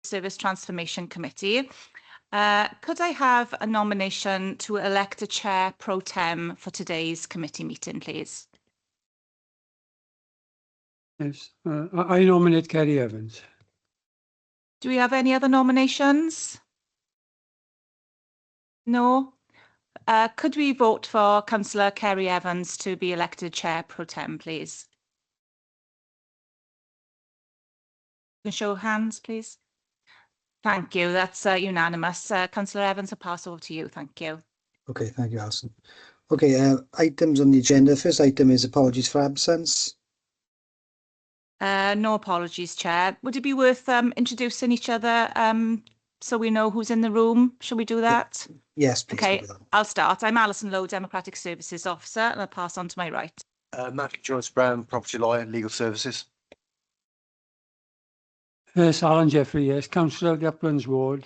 Service Transformation Committee. Could I have a nomination to elect a chair pro tem for today's committee meeting, please? Yes, I nominate Kerry Evans. Do we have any other nominations? No. Could we vote for Councillor Kerry Evans to be elected chair pro tem, please? You can show hands, please. Thank you. That's unanimous. Councillor Evans, I'll pass over to you. Thank you. Okay, thank you, Alison. Okay, items on the agenda. First item is apologies for absence. No apologies, Chair. Would it be worth introducing each other so we know who's in the room? Shall we do that? Yes, please. Okay, I'll start. I'm Alison Lowe, Democratic Services Officer, and I'll pass on to my right. Matthew Jones-Brown, Property Lawyer, Legal Services. Yes, Alan Jeffrey, yes, Councillor Gaplan's Ward.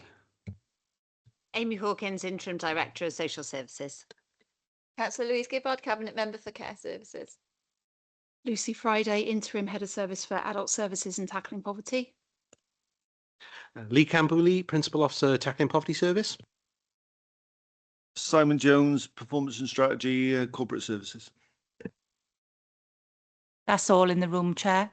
Amy Hawkins, Interim Director of Social Services. Councillor Louise Gibbard, Cabinet Member for Care Services. Lucy Friday, Interim Head of Service for Adult Services and Tackling Poverty. Lee Campbell, Principal Officer, Tackling Poverty Service. Simon Jones, Performance and Strategy, Corporate Services. That's all in the room, Chair.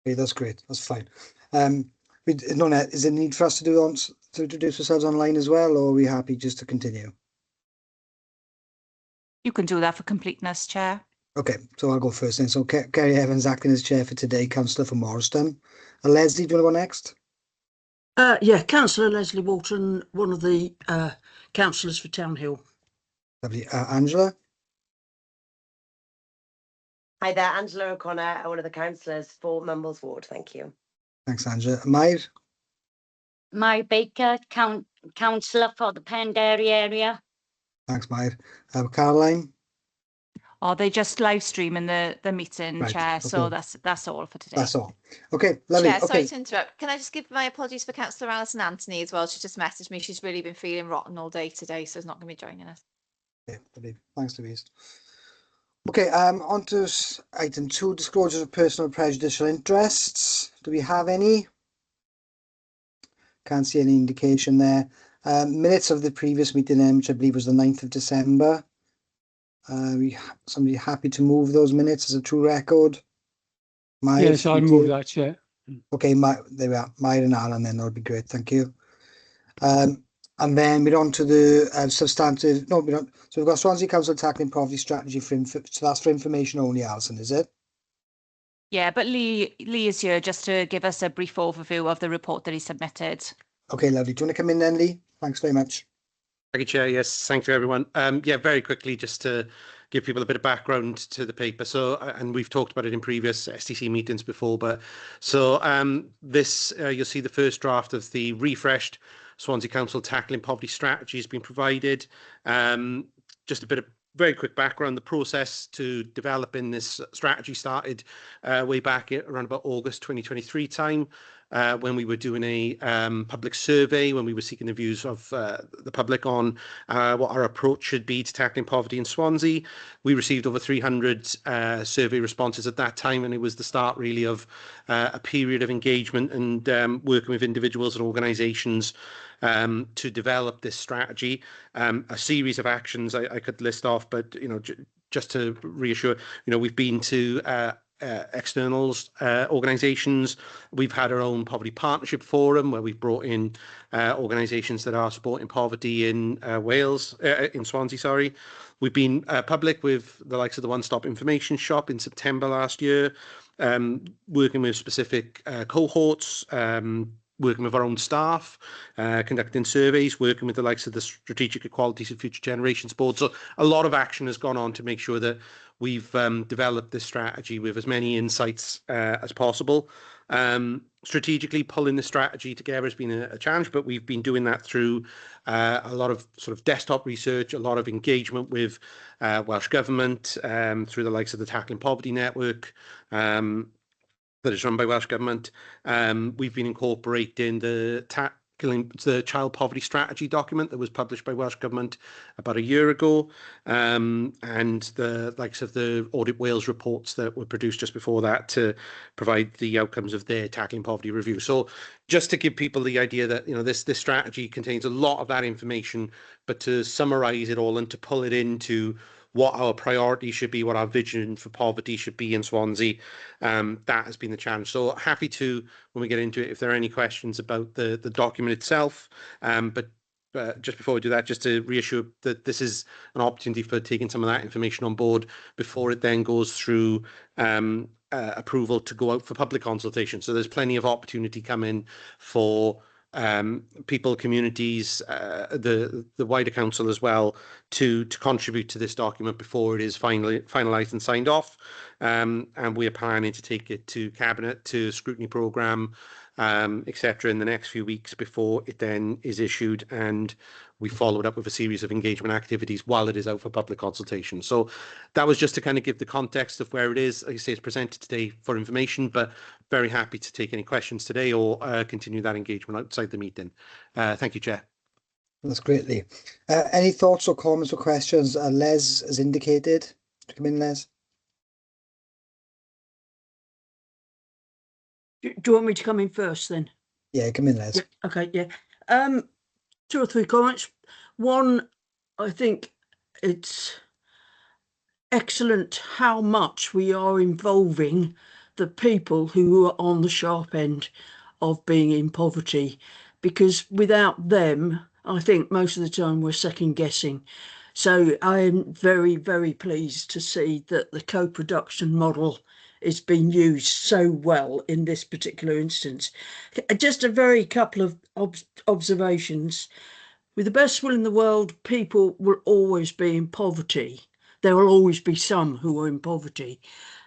Okay, that's great. That's fine. Nona, is there a need for us to introduce ourselves online as well, or are we happy just to continue? You can do that for completeness, Chair. Okay, so I'll go first then. So Kerry Evans acting as chair for today, Councillor for Morristown. Leslie, do you want to go next? Yeah, Councillor Leslie Walton, one of the councillors for Townhill. Lovely. Angela? Hi there, Angela O'Connor, one of the councillors for Mumbles Ward. Thank you. Thanks, Angela. Mair? Mair Baker, councillor for the Pendary area. Thanks, Mair. Caroline? Or they just live streaming the meeting, right, Chair. Okay. So that's all for today. That's all. Okay, lovely. Chair, okay. sorry to interrupt. Can I just give my apologies for Councillor Alison Anthony as well? She just messaged me. She's really been feeling rotten all day today, so she's not going to be joining us. Yeah, thanks, Louise. Okay, on to item 2, disclosures of personal prejudicial interests. Do we have any? Can't see any indication there. Minutes of the previous meeting, which I believe was the 9th of December. Somebody happy to move those minutes as a true record? Yes, I'll move that, Chair. Okay, there we are. Mair and Alan, then that'll be great. Thank you. And then we're on to the substantive. No, we're not. So we've got Swansea Council Tackling Poverty Strategy so that's for information only, Alison, is it? Yeah, but Lee is here just to give us a brief overview of the report that he submitted. Okay, lovely. Do you want to come in then, Lee? Thanks very much. Thank you, Chair. Yes, thank you, everyone. Yeah, very quickly, just to give people a bit of background to the paper. So, and we've talked about it in previous STC meetings before, but so this, you'll see the first draft of the refreshed Swansea Council Tackling Poverty Strategy has been provided. Just a bit of very quick background. The process to developing this strategy started way back around about August 2023 time. When we were doing a public survey, when we were seeking the views of the public on what our approach should be to tackling poverty in Swansea. We received over 300 survey responses at that time, and it was the start really of a period of engagement and working with individuals and organisations to develop this strategy. A series of actions I could list off, but just to reassure, we've been to externals, organisations. We've had our own poverty partnership forum where we've brought in organisations that are supporting poverty in Wales, in Swansea, sorry. We've been public with the likes of the One Stop Information Shop in September last year, working with specific cohorts, working with our own staff, conducting surveys, working with the likes of the Strategic Equalities of Future Generations Board. So a lot of action has gone on to make sure that we've developed this strategy with as many insights as possible. Strategically pulling the strategy together has been a challenge, but we've been doing that through a lot of sort of desktop research, a lot of engagement with Welsh Government, through the likes of the Tackling Poverty Network, that is run by Welsh Government. We've been incorporating the the child poverty strategy document that was published by Welsh Government about a year ago, and the likes of the Audit Wales reports that were produced just before that to provide the outcomes of their tackling poverty review. So just to give people the idea that, you know, this strategy contains a lot of that information, but to summarize it all and to pull it into what our priorities should be, what our vision for poverty should be in Swansea. That has been the challenge. So happy to, when we get into it, if there are any questions about the document itself. But just before we do that, just to reassure that this is an opportunity for taking some of that information on board before it then goes through approval to go out for public consultation. So there's plenty of opportunity coming for people, communities, the wider council as well, to contribute to this document before it is finalised and signed off. And we are planning to take it to Cabinet, to scrutiny programme, etc. in the next few weeks before it then is issued, and we follow it up with a series of engagement activities while it is out for public consultation. So that was just to kind of give the context of where it is. Like I say, it's presented today for information, but very happy to take any questions today or continue that engagement outside the meeting. Thank you, Chair. That's great, Lee. Any thoughts or comments or questions? Les has indicated. Come in, Les. Do you want me to come in first then? Yeah, come in, Les. Yeah, okay, yeah. 2 or 3 comments. One, I think it's excellent how much we are involving the people who are on the sharp end of being in poverty, because without them, I think most of the time we're second guessing. So I am very, very pleased to see that the co-production model is being used so well in this particular instance. Just a very couple of observations. With the best will in the world, people will always be in poverty. There will always be some who are in poverty.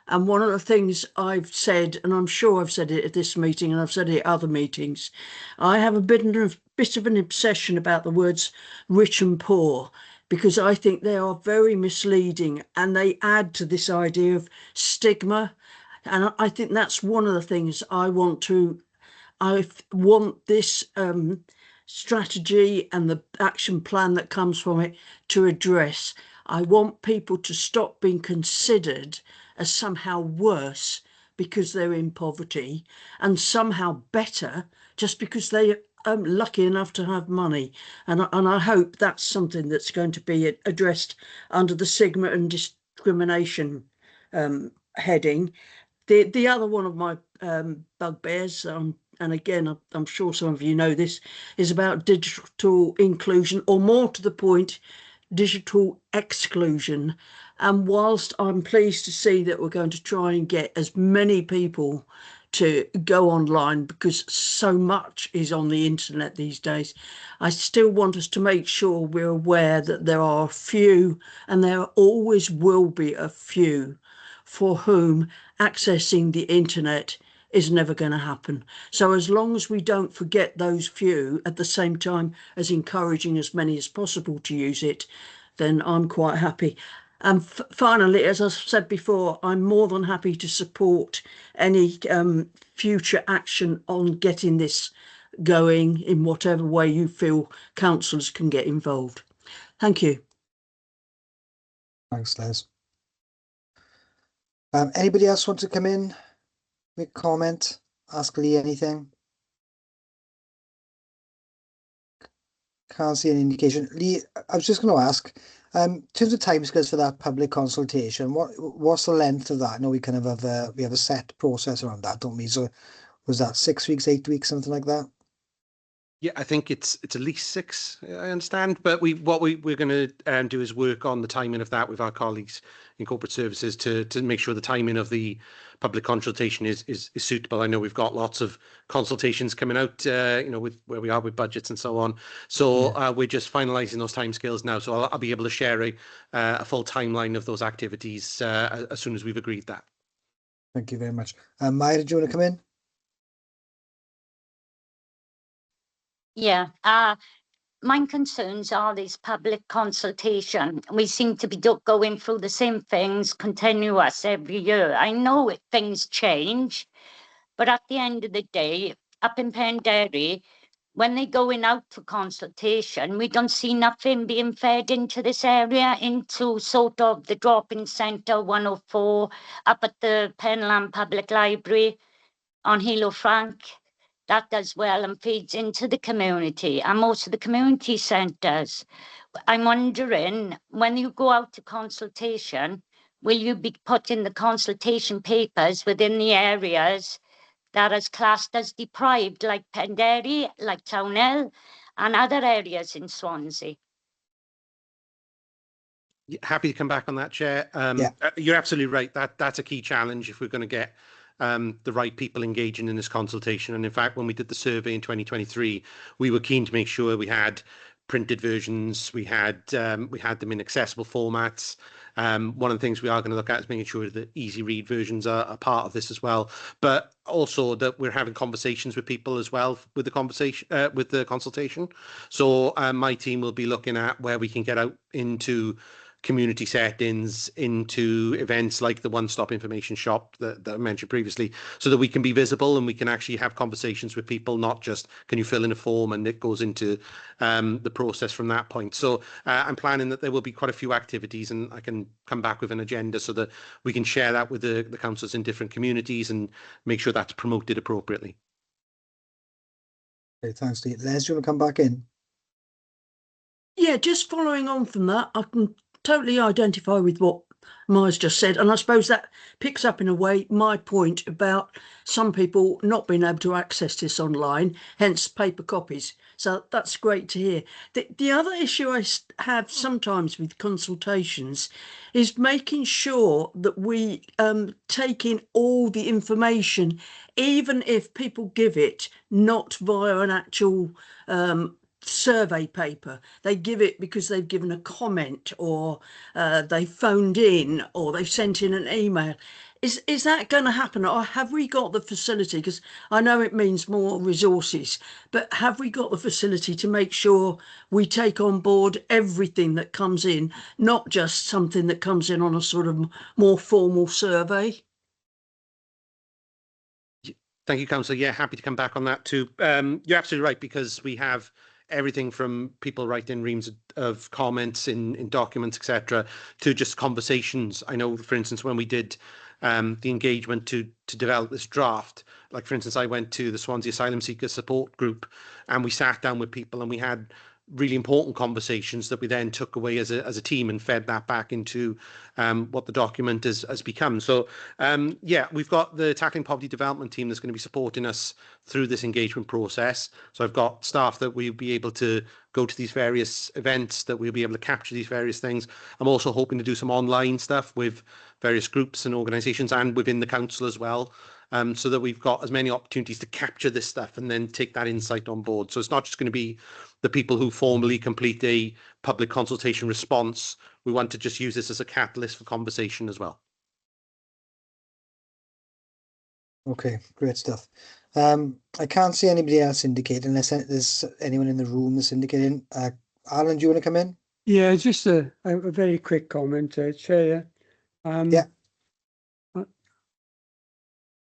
And one of the things I've said, and I'm sure I've said it at this meeting and I've said it at other meetings, I have a bit of an obsession about the words rich and poor, because I think they are very misleading and they add to this idea of stigma. And I think that's one of the things I want this strategy and the action plan that comes from it to address. I want people to stop being considered as somehow worse because they're in poverty and somehow better just because they are lucky enough to have money. And I hope that's something that's going to be addressed under the stigma and discrimination heading. The other one of my bugbears, and again, I'm sure some of you know this, is about digital inclusion, or more to the point, digital exclusion. And whilst I'm pleased to see that we're going to try and get as many people to go online because so much is on the internet these days, I still want us to make sure we're aware that there are a few, and there always will be a few, for whom accessing the internet is never going to happen. So as long as we don't forget those few at the same time as encouraging as many as possible to use it, then I'm quite happy. And finally, as I said before, I'm more than happy to support any future action on getting this going in whatever way you feel councillors can get involved. Thank you. Thanks, Les. Anybody else want to come in, make a comment, ask Lee anything? Can't see any indication. Lee, I was just going to ask, in terms of timescales for that public consultation, what's the length of that? I know we kind of have a set process around that, don't we? So was that 6 weeks, 8 weeks, something like that? Yeah, I think it's at least 6, I understand. But what we're going to do is work on the timing of that with our colleagues in corporate services to make sure the timing of the public consultation is suitable. I know we've got lots of consultations coming out, with where we are with budgets and so on. So we're just finalising those timescales now. So I'll be able to share a full timeline of those activities as soon as we've agreed that. Thank you very much. Myra, do you want to come in? Yeah, my concerns are this public consultation. We seem to be going through the same things continuous every year. I know things change, but at the end of the day, up in Penderry, when they're going out for consultation, we don't see nothing being fed into this area, into sort of the drop-in centre 104 up at the Penland Public Library on Hilo Frank. That does well and feeds into the community and most of the community centres. I'm wondering, when you go out to consultation, will you be putting the consultation papers within the areas that is classed as deprived, like Penderry, like Townell, and other areas in Swansea? Happy to come back on that, Chair. You're absolutely right. That's a key challenge if we're going to get the right people engaging in this consultation. And in fact, when we did the survey in 2023, we were keen to make sure we had printed versions, we had them in accessible formats. One of the things we are going to look at is making sure that easy read versions are a part of this as well, but also that we're having conversations with people as well with the consultation. So my team will be looking at where we can get out into community settings, into events like the one-stop information shop that I mentioned previously, so that we can be visible and we can actually have conversations with people, not just can you fill in a form and it goes into the process from that point. So I'm planning that there will be quite a few activities, and I can come back with an agenda so that we can share that with the councillors in different communities and make sure that's promoted appropriately. Okay, thanks, Steve. Les, do you want to come back in? Yeah, just following on from that, I can totally identify with what Maya's just said, and I suppose that picks up in a way my point about some people not being able to access this online, hence paper copies. So that's great to hear. The other issue I have sometimes with consultations is making sure that we take in all the information, even if people give it not via an actual survey paper. They give it because they've given a comment, or they phoned in, or they've sent in an email. Is that going to happen, or have we got the facility? Because I know it means more resources, but have we got the facility to make sure we take on board everything that comes in, not just something that comes in on a sort of more formal survey? Thank you, Councillor. Yeah, happy to come back on that too. You're absolutely right, because we have everything from people writing reams of comments in documents, etc., to just conversations. I know, for instance, when we did the engagement to develop this draft, like, for instance, I went to the Swansea Asylum Seeker Support Group and we sat down with people and we had really important conversations that we then took away as a team and fed that back into what the document has become. So yeah, we've got the Tackling Poverty Development team that's going to be supporting us through this engagement process. So I've got staff that we'll be able to go to these various events, that we'll be able to capture these various things. I'm also hoping to do some online stuff with various groups and organisations and within the council as well, so that we've got as many opportunities to capture this stuff and then take that insight on board. So it's not just going to be the people who formally complete a public consultation response. We want to just use this as a catalyst for conversation as well. Okay, great stuff. I can't see anybody else indicating, unless there's anyone in the room that's indicating. Alan, do you want to come in? Yeah, just a very quick comment, Chair. Yeah.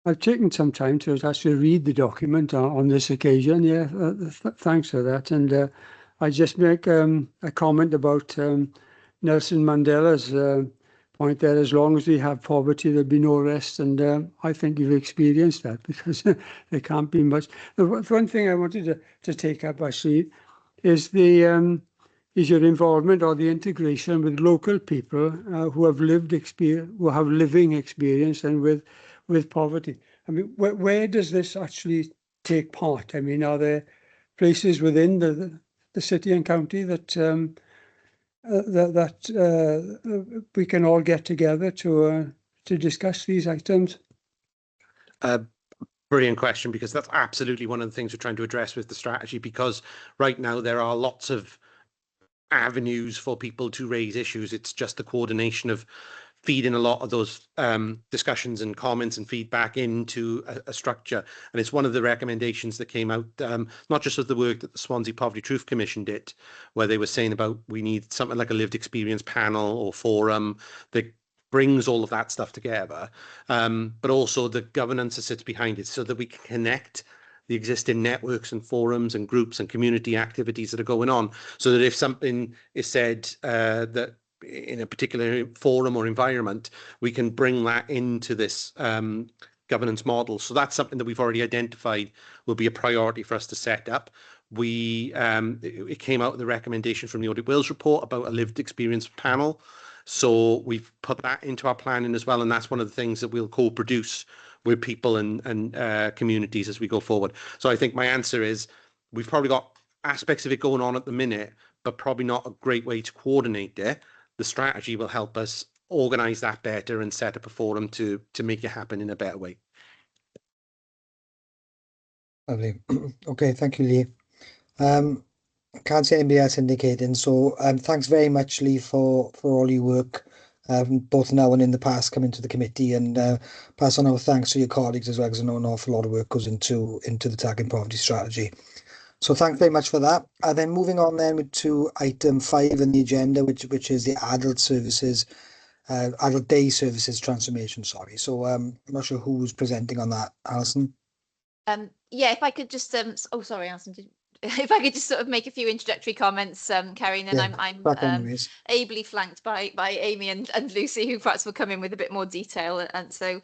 I've taken some time to actually read the document on this occasion. Yeah, thanks for that. And I just make a comment about Nelson Mandela's point there: as long as we have poverty, there'll be no rest. And I think you've experienced that, because there can't be much. The one thing I wanted to take up actually is is your involvement or the integration with local people who have living experience and with poverty. I mean, where does this actually take part? I mean, are there places within the city and county that we can all get together to discuss these items? Brilliant question, because that's absolutely one of the things we're trying to address with the strategy, because right now there are lots of avenues for people to raise issues. It's just the coordination of feeding a lot of those discussions and comments and feedback into a structure. And it's one of the recommendations that came out, not just of the work that the Swansea Poverty Truth Commission did, where they were saying about we need something like a lived experience panel or forum that brings all of that stuff together, but also the governance that sits behind it, so that we can connect the existing networks and forums and groups and community activities that are going on, so that if something is said that in a particular forum or environment, we can bring that into this governance model. So that's something that we've already identified will be a priority for us to set up. It came out of the recommendation from the Audit Wales report about a lived experience panel. So we've put that into our planning as well, and that's one of the things that we'll co-produce with people and communities as we go forward. So I think my answer is we've probably got aspects of it going on at the minute, but probably not a great way to coordinate it. The strategy will help us organise that better and set up a forum to make it happen in a better way. Lovely. Okay, thank you, Lee. Can't see anybody else indicating, so thanks very much, Lee, for all your work, both now and in the past, coming to the committee, and pass on our thanks to your colleagues as well, because I know an awful lot of work goes into the tackling poverty strategy. So thanks very much for that. And then moving on then to item 5 in the agenda, which is the adult day services transformation. Sorry. So I'm not sure who's presenting on that, Alison. Yeah, if I could just oh, sorry, Alison, if I could just sort of make a few introductory comments, Kerry, and then I'm ably flanked by Amy and Lucy, who perhaps will come in with a bit more detail. And so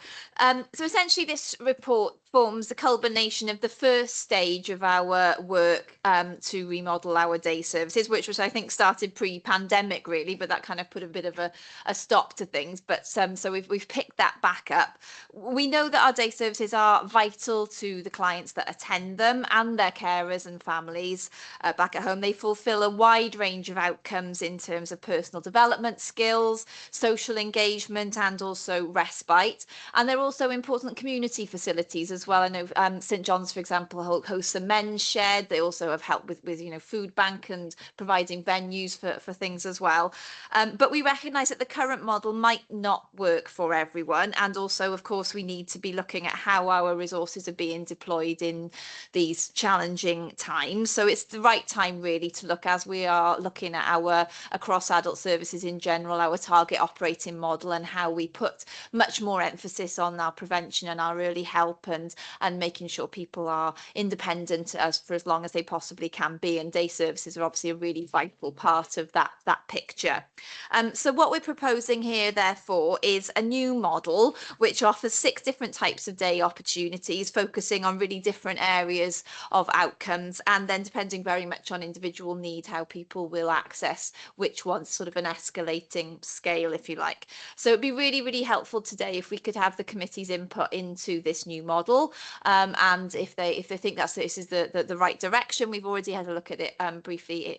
essentially this report forms the culmination of the first stage of our work to remodel our day services, which I think started pre-pandemic really, but that kind of put a bit of a stop to things. But so we've picked that back up. We know that our day services are vital to the clients that attend them and their carers and families back at home. They fulfill a wide range of outcomes in terms of personal development skills, social engagement, and also respite. And they're also important community facilities as well. I know St John's, for example, hosts a men's shed. They also have helped with food bank and providing venues for things as well. But we recognise that the current model might not work for everyone, and also, of course, we need to be looking at how our resources are being deployed in these challenging times. So it's the right time really to look, as we are looking at our across adult services in general, our target operating model, and how we put much more emphasis on our prevention and our early help and making sure people are independent for as long as they possibly can be. And day services are obviously a really vital part of that picture. So what we're proposing here, therefore, is a new model which offers 6 different types of day opportunities, focusing on really different areas of outcomes, and then depending very much on individual need, how people will access which one's, sort of an escalating scale, if you like. So it'd be really, really helpful today if we could have the committee's input into this new model, and if they think this is the right direction. We've already had a look at it briefly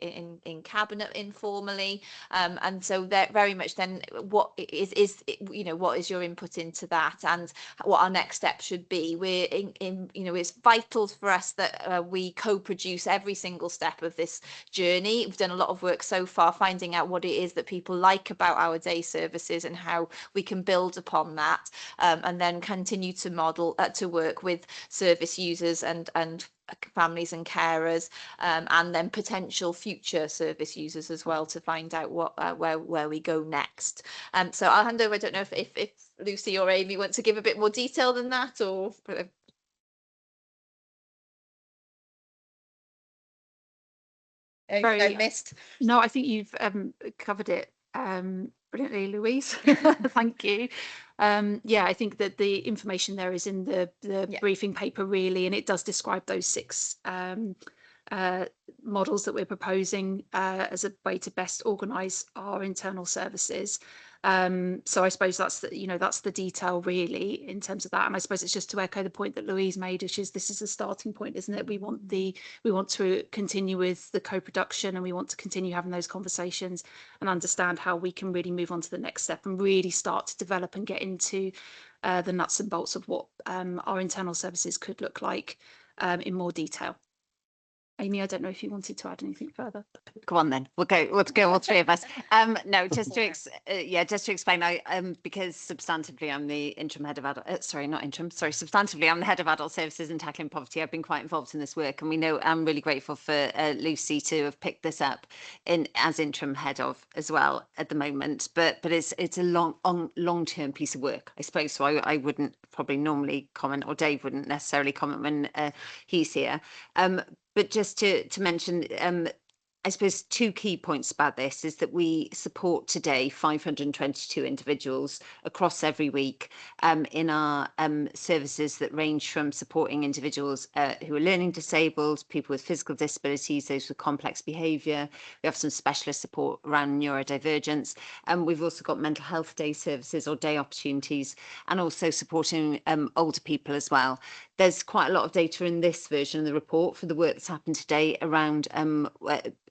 in cabinet informally, and so that very much then what is your input into that and what our next step should be. We're it's vital for us that we co-produce every single step of this journey. We've done a lot of work so far finding out what it is that people like about our day services and how we can build upon that, and then continue to model to work with service users and families and carers, and then potential future service users as well, to find out what where we go next. So I'll hand over. I don't know if Lucy or Amy want to give a bit more detail than that, or I missed. No, I think you've covered it brilliantly, Louise. Thank you. Yeah, I think that the information there is in the briefing paper really, and it does describe those 6 models that we're proposing as a way to best organise our internal services. So I suppose that's the detail really in terms of that. And I suppose it's just to echo the point that Louise made, which is this is a starting point, isn't it? We want to continue with the co-production, and we want to continue having those conversations and understand how we can really move on to the next step and really start to develop and get into the nuts and bolts of what our internal services could look like in more detail. Amy, I don't know if you wanted to add anything further. Go on then. We'll go all three of us. No, just to explain, because substantively I'm the interim head of adult, substantively I'm the head of adult services and tackling poverty. I've been quite involved in this work, and we know I'm really grateful for Lucy to have picked this up as interim head of as well at the moment. But it's a long-term piece of work, I suppose. So I wouldn't probably normally comment, or Dave wouldn't necessarily comment when he's here. But just to mention, I suppose 2 key points about this is that we support today 522 individuals across every week in our services that range from supporting individuals who are learning disabled, people with physical disabilities, those with complex behaviour. We have some specialist support around neurodivergence. And we've also got mental health day services or day opportunities, and also supporting older people as well. There's quite a lot of data in this version of the report for the work that's happened today around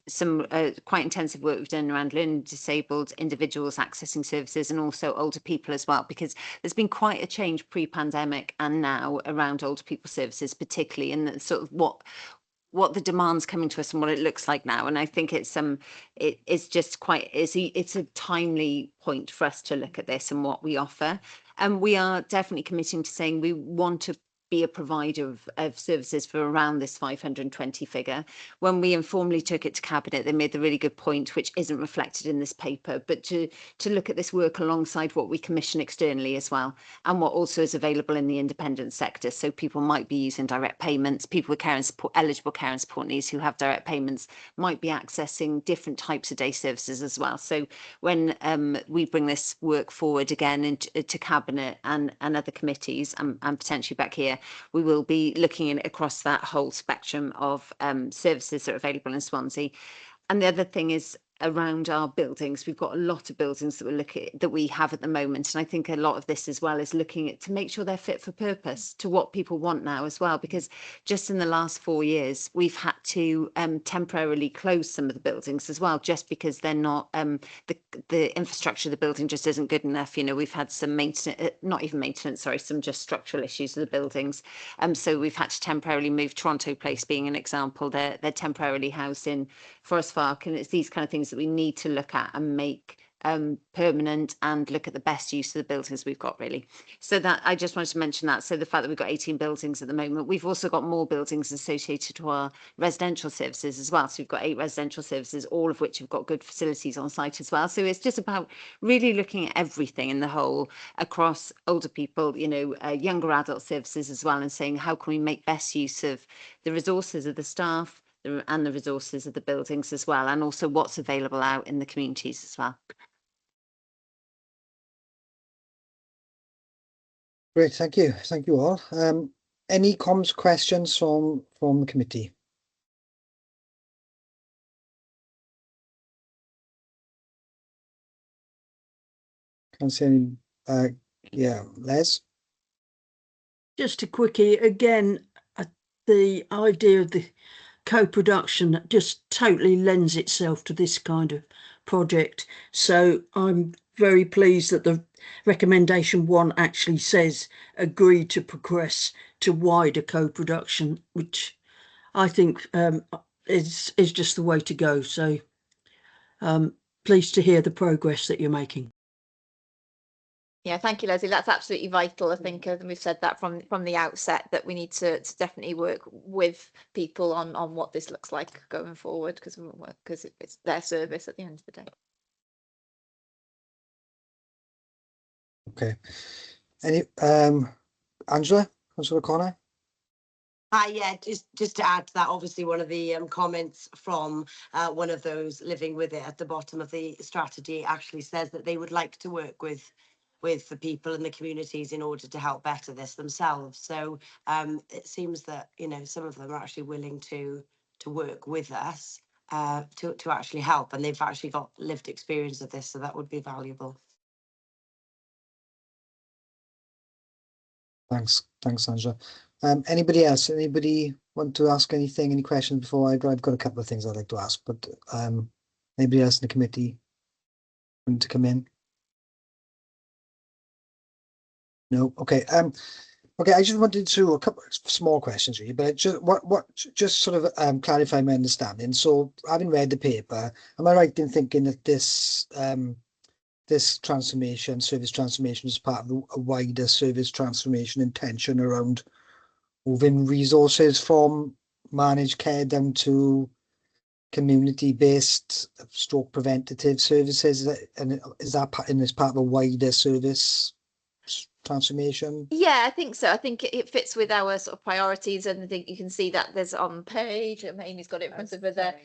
some quite intensive work we've done around learning disabled individuals accessing services, and also older people as well, because there's been quite a change pre-pandemic and now around older people services, particularly in the sort of what the demand's coming to us and what it looks like now. And I think it's just quite it's a timely point for us to look at this and what we offer. And we are definitely committing to saying we want to be a provider of services for around this 520 figure. When we informally took it to Cabinet, they made the really good point, which isn't reflected in this paper, but to look at this work alongside what we commission externally as well, and what also is available in the independent sector. So people might be using direct payments, people with care and support, eligible care and support needs who have direct payments might be accessing different types of day services as well. So when we bring this work forward again to Cabinet and other committees and potentially back here, we will be looking at across that whole spectrum of services that are available in Swansea. And the other thing is around our buildings. We've got a lot of buildings that we have at the moment, and I think a lot of this as well is looking at to make sure they're fit for purpose to what people want now as well, because just in the last 4 years we've had to temporarily close some of the buildings as well, just because they're not the infrastructure of the building just isn't good enough. You know, we've had some some just structural issues with the buildings, so we've had to temporarily move. Toronto Place being an example, they're temporarily housed in Forest Park, and it's these kind of things that we need to look at and make permanent, and look at the best use of the buildings we've got, really. So that I just wanted to mention that. So the fact that we've got 18 buildings at the moment, we've also got more buildings associated to our residential services as well. So we've got 8 residential services, all of which have got good facilities on site as well. So it's just about really looking at everything in the whole across older people, you know, younger adult services as well, and saying how can we make best use of the resources of the staff and the resources of the buildings as well, and also what's available out in the communities as well. Great, thank you all. Any comments, questions from the committee? Can't see any. Yeah, Les? Just a quickie again, the idea of the co-production just totally lends itself to this kind of project. So I'm very pleased that the recommendation 1 actually says agree to progress to wider co-production, which I think is just the way to go. So pleased to hear the progress that you're making. Yeah, thank you, Leslie. That's absolutely vital. I think, and we've said that from the outset, that we need to definitely work with people on what this looks like going forward, because it's their service at the end of the day. Okay. Any Angela O'Connor? Yeah, just to add to that, obviously one of the comments from one of those living with it at the bottom of the strategy actually says that they would like to work with the people in the communities in order to help better this themselves. So it seems that, you know, some of them are actually willing to work with us to actually help, and they've actually got lived experience of this, so that would be valuable. Thanks, Angela. Anybody else? Anybody want to ask anything? Any questions before I've got a couple of things I'd like to ask, but anybody else in the committee want to come in? No. Okay. Okay, I just wanted to a couple of small questions really, but just sort of clarify my understanding. So, having read the paper, am I right in thinking that this this service transformation, is part of a wider service transformation intention around moving resources from managed care down to community-based stroke preventative services? And is that part of a wider service transformation? Yeah, I think so. I think it fits with our sort of priorities, and I think you can see that there's on page, Amy's got it in front of her there.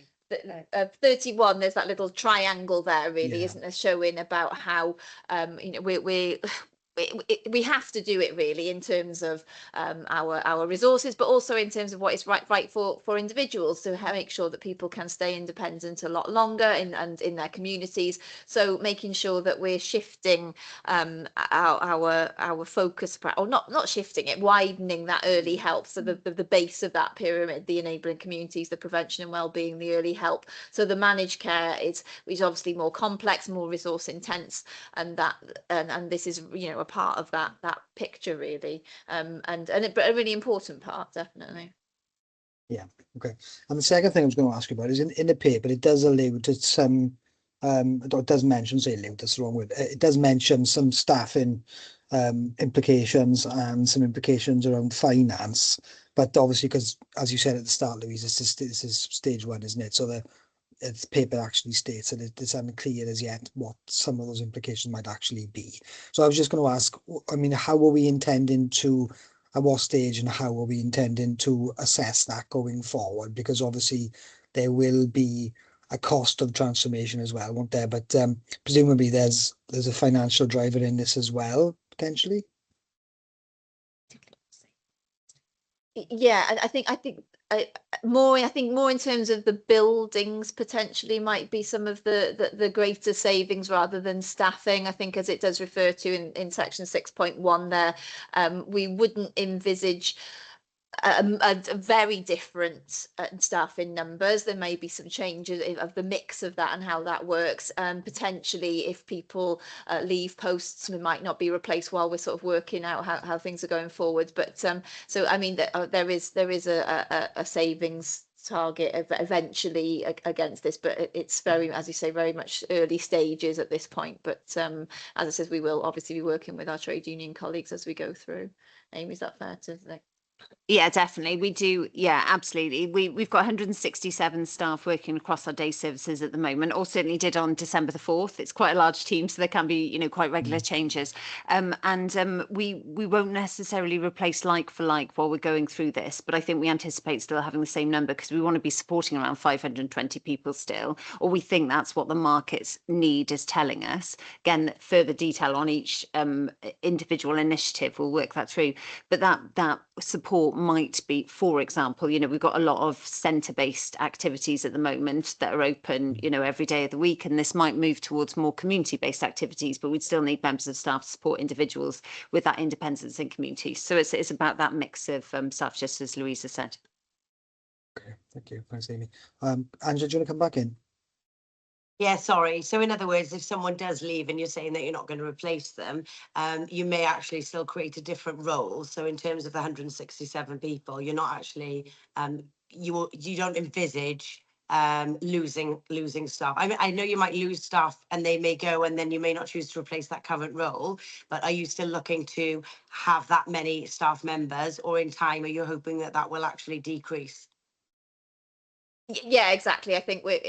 31, there's that little triangle there, really, isn't there, showing about how you know we have to do it really in terms of our resources, but also in terms of what is right for individuals, to make sure that people can stay independent a lot longer and in their communities. So making sure that we're shifting our focus, or not shifting it, widening that early help. So the base of that pyramid, the enabling communities, the prevention and well-being, the early help. So the managed care is obviously more complex, more resource intense, and this is, you know, a part of that picture really, but a really important part, definitely. Yeah, okay. And the second thing I was going to ask you about is in the paper, it does allude to some it does mention, say allude, that's the wrong word, it does mention some staffing implications and some implications around finance, but obviously, because as you said at the start, Louise, this is stage one, isn't it? So the paper actually states that it's unclear as yet what some of those implications might actually be. So I was just going to ask, I mean, how are we intending to, at what stage and how are we intending to assess that going forward? Because obviously there will be a cost of transformation as well, won't there? But presumably there's a financial driver in this as well, potentially. Yeah, I think more in terms of the buildings potentially might be some of the greater savings rather than staffing. I think, as it does refer to in section 6.1 there, we wouldn't envisage a very different staff in numbers. There may be some changes of the mix of that and how that works. Potentially, if people leave posts, we might not be replaced while we're sort of working out how things are going forward. But so I mean, there is a savings target eventually against this, but it's very, as you say, very much early stages at this point. But as I said, we will obviously be working with our trade union colleagues as we go through. Amy, is that fair to say? Yeah, definitely. We do. Yeah, absolutely. We've got 167 staff working across our day services at the moment, or certainly did on December the 4th. It's quite a large team, so there can be, you know, quite regular changes. We won't necessarily replace like for like while we're going through this, but I think we anticipate still having the same number because we want to be supporting around 520 people still, or we think that's what the market's need is telling us. Again, further detail on each individual initiative, we'll work that through. But that support might be, for example, you know, we've got a lot of centre-based activities at the moment that are open, you know, every day of the week, and this might move towards more community-based activities, but we'd still need members of staff to support individuals with that independence in communities. So it's about that mix of stuff, just as Louisa said. Okay, thank you. Thanks, Amy. Angela, do you want to come back in? Yeah, sorry. So in other words, if someone does leave and you're saying that you're not going to replace them, you may actually still create a different role. So in terms of the 167 people, you're not actually, you don't envisage losing staff. I mean, I know you might lose staff and they may go and then you may not choose to replace that current role, but are you still looking to have that many staff members, or in time are you hoping that that will actually decrease? Yeah, exactly. I think we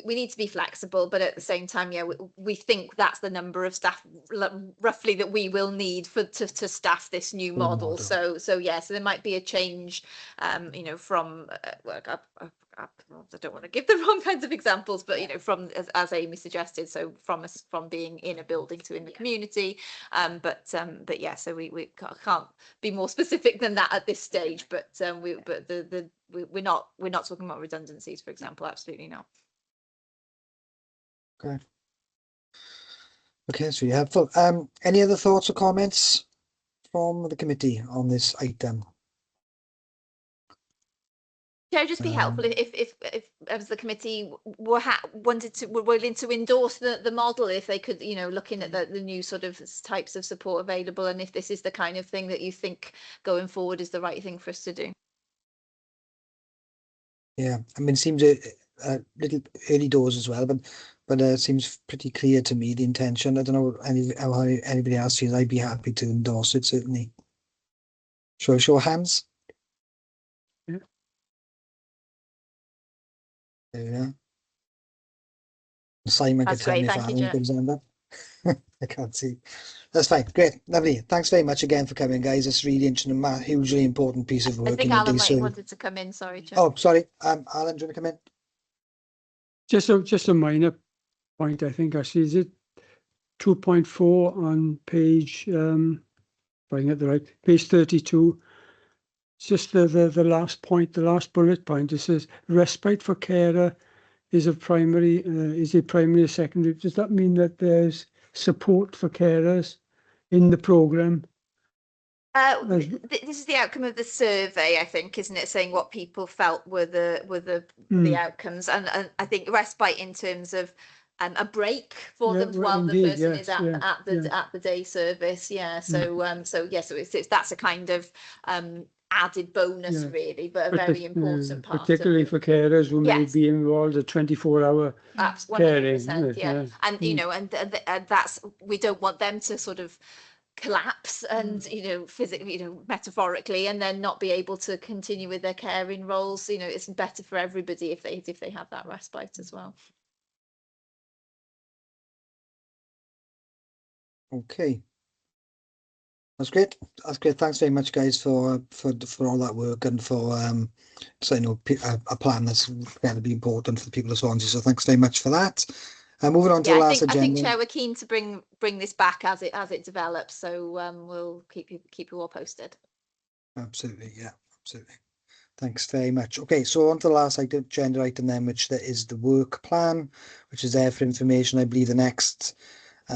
need to be flexible, but at the same time, yeah, we think that's the number of staff roughly that we will need to staff this new model. So yeah, so there might be a change, you know, from I don't want to give the wrong kinds of examples, but you know, from as Amy suggested, so from being in a building to in the community, but yeah, so we can't be more specific than that at this stage, but we're not talking about redundancies, for example. Absolutely not. Okay. Okay, so you have any other thoughts or comments from the committee on this item? Chair, just be helpful if as the committee were willing to endorse the model, if they could, you know, looking at the new sort of types of support available, and if this is the kind of thing that you think going forward is the right thing for us to do. Yeah, I mean, it seems a little early doors as well, but it seems pretty clear to me the intention. I don't know how anybody else feels. I'd be happy to endorse it, certainly. Show of hands. Yeah. There we are. Simon could tell me if Alan comes on that. I can't see. That's fine. Great. Lovely. Thanks very much again for coming, guys. It's really interesting, hugely important piece of work. I think Alan might have wanted to come in. Sorry, Chair. Oh, sorry. Alan, do you want to come in? Just a minor point, I think, actually. Is it 2.4 on page, if I get the right, page 32? It's just the last point, the last bullet point. It says respite for carer is a primary or secondary. Does that mean that there's support for carers in the programme? This is the outcome of the survey, I think, isn't it? Saying what people felt were the outcomes, and I think respite in terms of a break for them while the person is at the day service. Yeah. So it's that's a kind of added bonus, really, but a very important part. Particularly for carers who may be involved at 24-hour caring. 100%, yeah. And you know, and that's, we don't want them to sort of collapse and you know, physically, you know, metaphorically, and then not be able to continue with their caring roles. You know, it's better for everybody if they have that respite as well. Okay. That's great. That's great. Thanks very much, guys, for all that work and for so you know, a plan that's going to be important for the people of Swansea. So thanks very much for that. Moving on to the last agenda. I think, Chair, we're keen to bring this back as it develops. So we'll keep you all posted. Absolutely, yeah, absolutely. Thanks very much. Okay, so on to the last agenda item then, which there is the work plan, which is there for information. I believe the next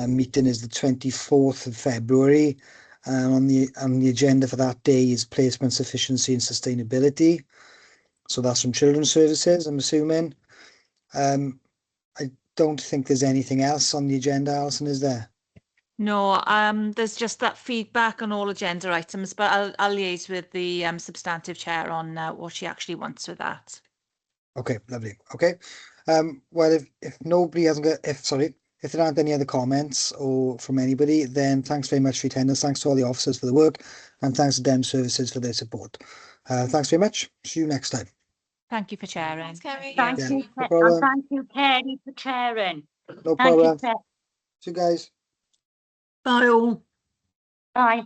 meeting is the 24th of February. On the agenda for that day is placement, sufficiency and sustainability. So that's from Children's Services, I'm assuming. I don't think there's anything else on the agenda, Alison, is there? No, there's just that feedback on all agenda items, but I'll liaise with the substantive chair on what she actually wants with that. Okay, lovely. Okay. Well, if nobody hasn't got, if there aren't any other comments or from anybody, then thanks very much for your attendance. Thanks to all the officers for the work, and thanks to Dem Services for their support. Thanks very much. See you next time. Thank you for chairing. Thank you, no thank you, Kerry, for chairing. No problem. See you guys. Bye all. Bye.